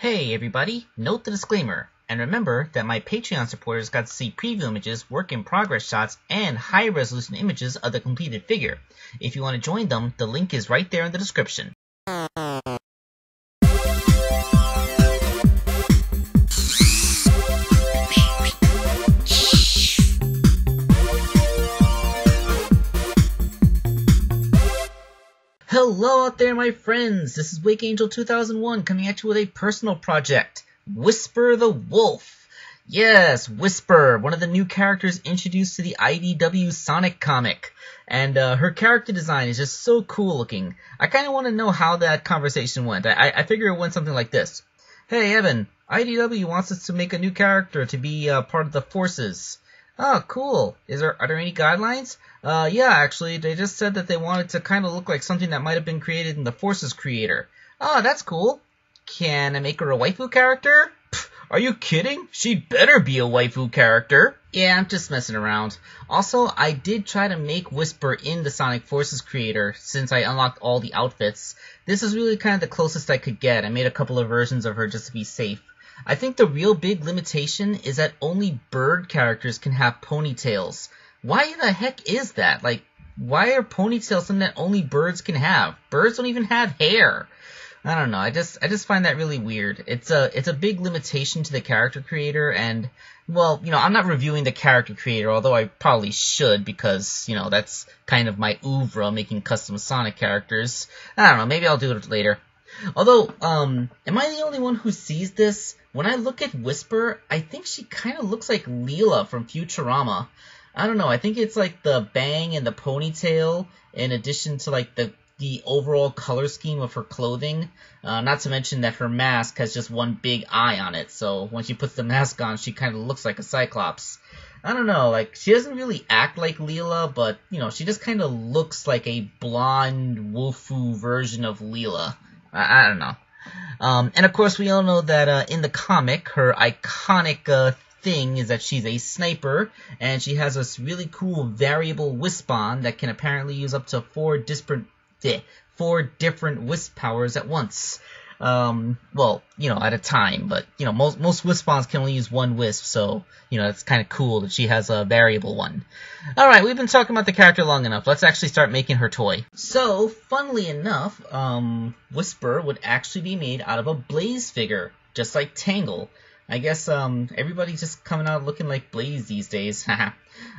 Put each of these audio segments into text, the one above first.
Hey everybody, note the disclaimer, and remember that my Patreon supporters got to see preview images, work in progress shots, and high resolution images of the completed figure. If you want to join them, the link is right there in the description. Hello out there, my friends! This is Wakeangel2K1 coming at you with a personal project, Whisper the Wolf. Yes, Whisper, one of the new characters introduced to the IDW Sonic comic. And her character design is just so cool looking. I kind of want to know how that conversation went. I figure it went something like this. Hey Evan, IDW wants us to make a new character to be part of the forces. Oh, cool. Are there any guidelines? Yeah, actually, they just said that they wanted to kind of look like something that might have been created in the Forces creator. Oh, that's cool. Can I make her a waifu character? Pfft, are you kidding? She better be a waifu character. Yeah, I'm just messing around. Also, I did try to make Whisper in the Sonic Forces creator since I unlocked all the outfits. This is really kind of the closest I could get. I made a couple of versions of her just to be safe. I think the real big limitation is that only bird characters can have ponytails. Why the heck is that? Like, why are ponytails something that only birds can have? Birds don't even have hair. I don't know. I just find that really weird. It's a big limitation to the character creator, and well, I'm not reviewing the character creator, although I probably should because that's kind of my oeuvre, making custom Sonic characters. I don't know. Maybe I'll do it later. Although, am I the only one who sees this? When I look at Whisper, I think she kind of looks like Leela from Futurama. I don't know, I think it's like the bang and the ponytail, in addition to like the overall color scheme of her clothing. Not to mention that her mask has just one big eye on it, so when she puts the mask on, she kind of looks like a Cyclops. I don't know, like, she doesn't really act like Leela, but, she just kind of looks like a blonde, woofu version of Leela. I don't know. And of course we all know that in the comic, her iconic thing is that she's a sniper, and she has this really cool variable wisp on that can apparently use up to four different wisp powers at once. Well, at a time, but, most wisp-ons can only use one wisp, so, it's kind of cool that she has a variable one. Alright, we've been talking about the character long enough. Let's actually start making her toy. So, funnily enough, Whisper would actually be made out of a Blaze figure, just like Tangle. I guess, everybody's just coming out looking like Blaze these days.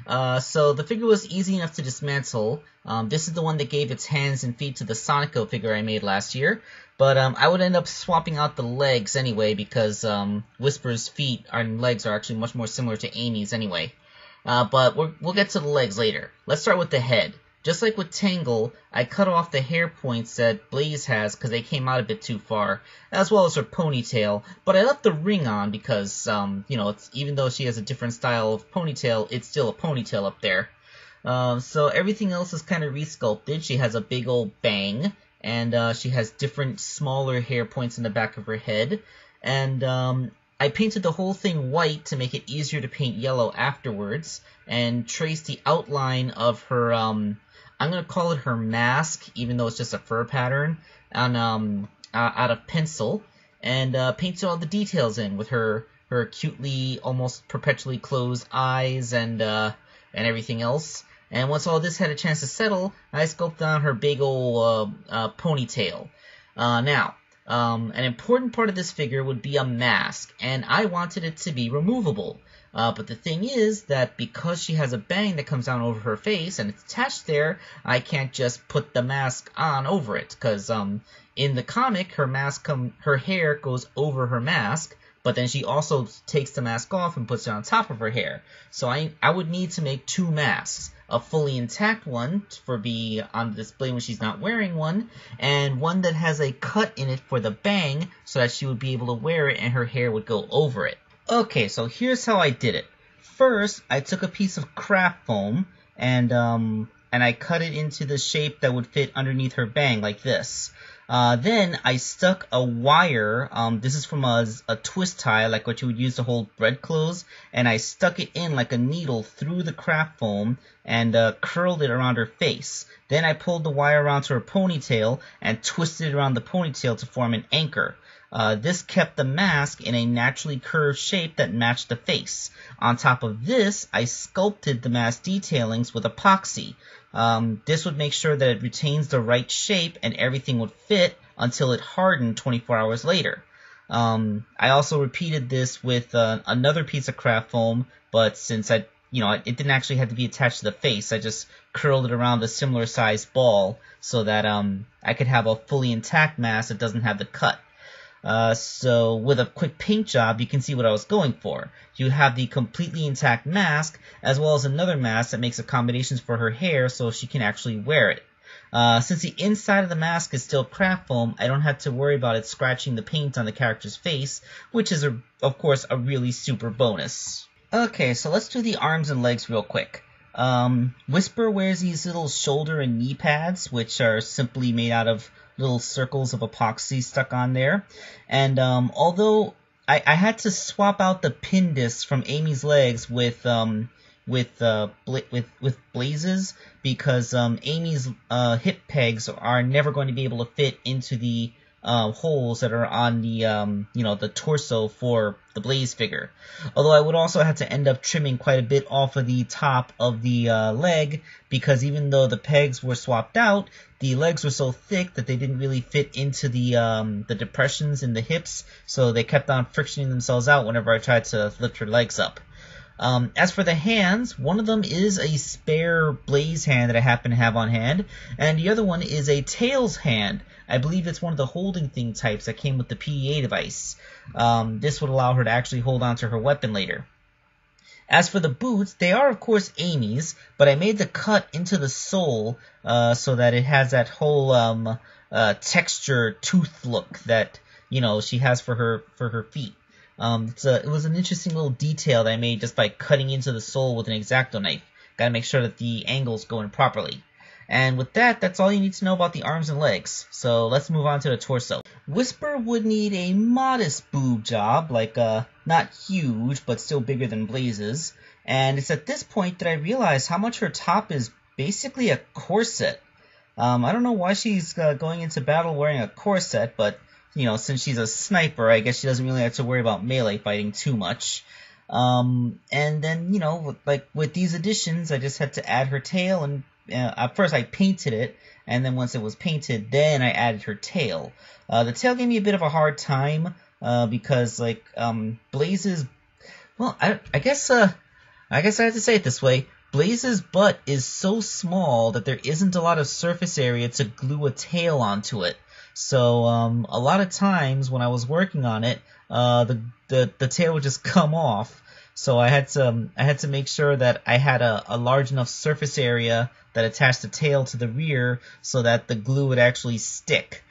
So the figure was easy enough to dismantle. This is the one that gave its hands and feet to the Sonico figure I made last year. But, I would end up swapping out the legs anyway, because, Whisper's feet and legs are actually much more similar to Amy's anyway. But we'll get to the legs later. Let's start with the head. Just like with Tangle, I cut off the hair points that Blaze has because they came out a bit too far, as well as her ponytail, but I left the ring on because, it's, even though she has a different style of ponytail, it's still a ponytail up there. So everything else is kind of resculpted. She has a big old bang, and she has different smaller hair points in the back of her head, and I painted the whole thing white to make it easier to paint yellow afterwards, and traced the outline of her, I'm going to call it her mask, even though it's just a fur pattern, on, out of pencil, and painted all the details in with her cutely, almost perpetually closed eyes and everything else. And once all this had a chance to settle, I sculpted on her big old ponytail. Now, an important part of this figure would be a mask, and I wanted it to be removable. But the thing is that because she has a bang that comes down over her face and it's attached there, I can't just put the mask on over it. Because in the comic, her hair goes over her mask, but then she also takes the mask off and puts it on top of her hair. So I would need to make two masks. A fully intact one for be on display when she's not wearing one, and one that has a cut in it for the bang so that she would be able to wear it and her hair would go over it. Okay, so here's how I did it. First, I took a piece of craft foam and I cut it into the shape that would fit underneath her bang, like this. Then I stuck a wire, this is from a twist tie, like what you would use to hold bread clothes, and I stuck it in like a needle through the craft foam and curled it around her face. Then I pulled the wire around to her ponytail and twisted it around the ponytail to form an anchor. This kept the mask in a naturally curved shape that matched the face. On top of this, I sculpted the mask detailings with epoxy. This would make sure that it retains the right shape and everything would fit until it hardened 24 hours later. I also repeated this with another piece of craft foam, but since it didn't actually have to be attached to the face, I just curled it around a similar sized ball so that I could have a fully intact mask that doesn't have the cut. So with a quick paint job, you can see what I was going for. You have the completely intact mask, as well as another mask that makes accommodations for her hair so she can actually wear it. Since the inside of the mask is still craft foam, I don't have to worry about it scratching the paint on the character's face, which is, of course, a really super bonus. Okay, so let's do the arms and legs real quick. Whisper wears these little shoulder and knee pads, which are simply made out of little circles of epoxy stuck on there. And although I had to swap out the pin discs from Amy's legs with Blaze's, because Amy's hip pegs are never going to be able to fit into the holes that are on the the torso for the Blaze figure. Although I would also have to end up trimming quite a bit off of the top of the leg, because even though the pegs were swapped out, the legs were so thick that they didn't really fit into the depressions in the hips, so they kept on frictioning themselves out whenever I tried to lift her legs up. As for the hands, one of them is a spare Blaze hand that I happen to have on hand, and the other one is a Tails hand. I believe it's one of the holding thing types that came with the PDA device. This would allow her to actually hold onto her weapon later. As for the boots, they are of course Amy's, but I made the cut into the sole so that it has that whole texture tooth look that she has for her feet. It was an interesting little detail that I made just by cutting into the sole with an X-Acto knife. Gotta make sure that the angles go in properly. And with that, that's all you need to know about the arms and legs. So let's move on to the torso. Whisper would need a modest boob job, like not huge, but still bigger than Blaze's. And it's at this point that I realize how much her top is basically a corset. I don't know why she's going into battle wearing a corset, but since she's a sniper, I guess she doesn't really have to worry about melee fighting too much. And then, with these additions, I just had to add her tail, and at first I painted it, and then once it was painted, then I added her tail. The tail gave me a bit of a hard time, because, Blaze's, well, I guess I have to say it this way. Blaze's butt is so small that there isn't a lot of surface area to glue a tail onto it. So a lot of times when I was working on it, the tail would just come off. So I had to make sure that I had a large enough surface area that attached the tail to the rear so that the glue would actually stick.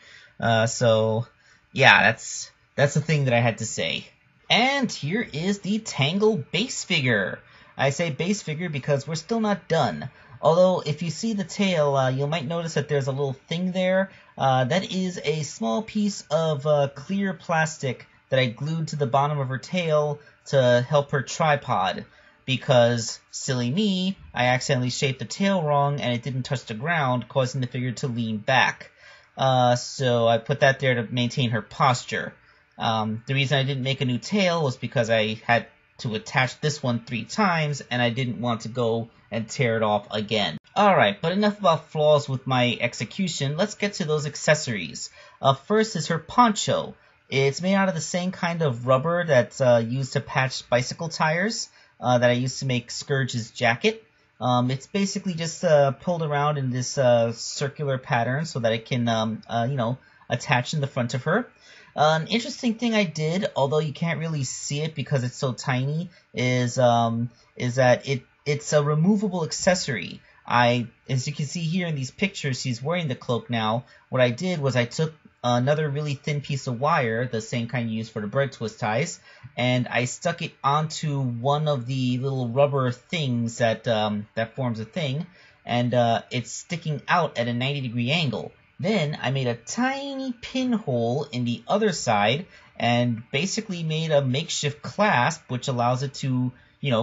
So yeah, that's the thing that I had to say. And here is the Tangle base figure. I say base figure because we're still not done. Although, if you see the tail, you might notice that there's a little thing there. That is a small piece of clear plastic that I glued to the bottom of her tail to help her tripod. Because, silly me, I accidentally shaped the tail wrong and it didn't touch the ground, causing the figure to lean back. So I put that there to maintain her posture. The reason I didn't make a new tail was because I had to attach this one 3 times, and I didn't want to go and tear it off again. Alright, but enough about flaws with my execution. Let's get to those accessories. First is her poncho. It's made out of the same kind of rubber that's used to patch bicycle tires that I used to make Scourge's jacket. It's basically just pulled around in this circular pattern so that it can, attach in the front of her. An interesting thing I did, although you can't really see it because it's so tiny, is that it's a removable accessory. As you can see here in these pictures, she's wearing the cloak now. What I did was I took another really thin piece of wire, the same kind used for the bread twist ties, and I stuck it onto one of the little rubber things that forms a thing, and it's sticking out at a 90-degree angle. Then I made a tiny pinhole in the other side and basically made a makeshift clasp which allows it to,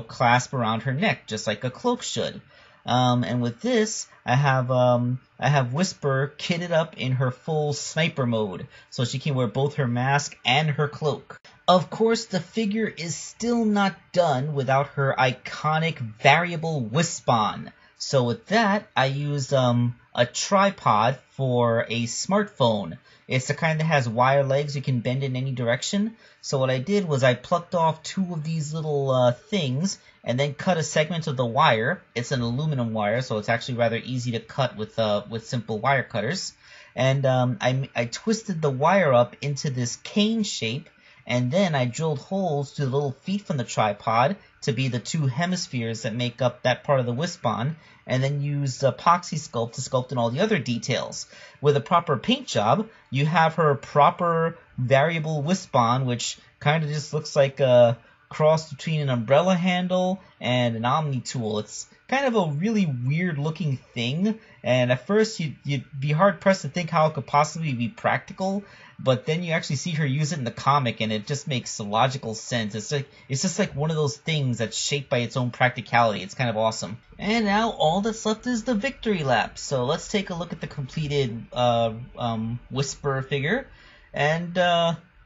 clasp around her neck just like a cloak should. And with this, I have Whisper kitted up in her full sniper mode, so she can wear both her mask and her cloak. Of course, the figure is still not done without her iconic variable wisp on. So with that, I used a tripod for a smartphone. It's the kind that has wire legs you can bend in any direction. So what I did was I plucked off two of these little things and then cut a segment of the wire. It's an aluminum wire, so it's actually rather easy to cut with simple wire cutters. And I twisted the wire up into this cane shape, and then I drilled holes through the little feet from the tripod to be the two hemispheres that make up that part of the Wisp-On, and then used epoxy sculpt to sculpt in all the other details. With a proper paint job, you have her proper variable Wisp-On, which kind of just looks like a cross between an umbrella handle and an Omni tool. It's kind of a really weird looking thing, and at first you'd be hard pressed to think how it could possibly be practical, but then you actually see her use it in the comic and it just makes logical sense. It's just like one of those things that's shaped by its own practicality. It's kind of awesome. And now all that's left is the victory lap. So let's take a look at the completed Whisper figure. And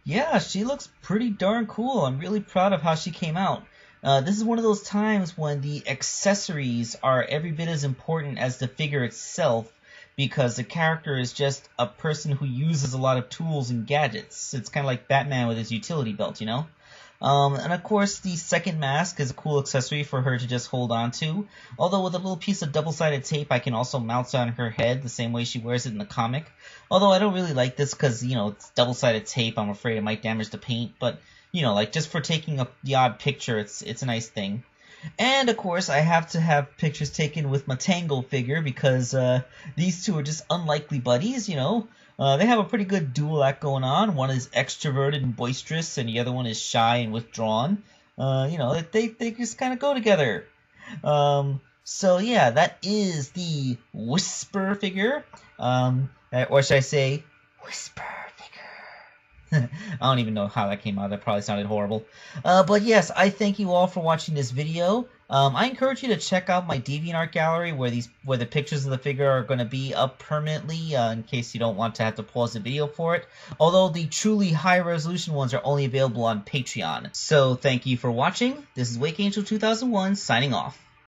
yeah, she looks pretty darn cool. I'm really proud of how she came out. This is one of those times when the accessories are every bit as important as the figure itself, because the character is just a person who uses a lot of tools and gadgets. It's kind of like Batman with his utility belt, you know? And of course, the second mask is a cool accessory for her to just hold on to. Although with a little piece of double-sided tape, I can also mount it on her head the same way she wears it in the comic. Although I don't really like this because, you know, it's double-sided tape. I'm afraid it might damage the paint. But, you know, like just for taking the odd picture, it's a nice thing. And, of course, I have to have pictures taken with my Tangle figure because these two are just unlikely buddies, you know. They have a pretty good dual act going on. One is extroverted and boisterous, and the other one is shy and withdrawn. You know, they just kind of go together. So, yeah, that is the Whisper figure. Or should I say, Whisper figure. I don't even know how that came out. That probably sounded horrible. But yes, I thank you all for watching this video. I encourage you to check out my DeviantArt gallery where the pictures of the figure are going to be up permanently in case you don't want to have to pause the video for it. Although the truly high-resolution ones are only available on Patreon. So thank you for watching. This is Wakeangel2K1 signing off.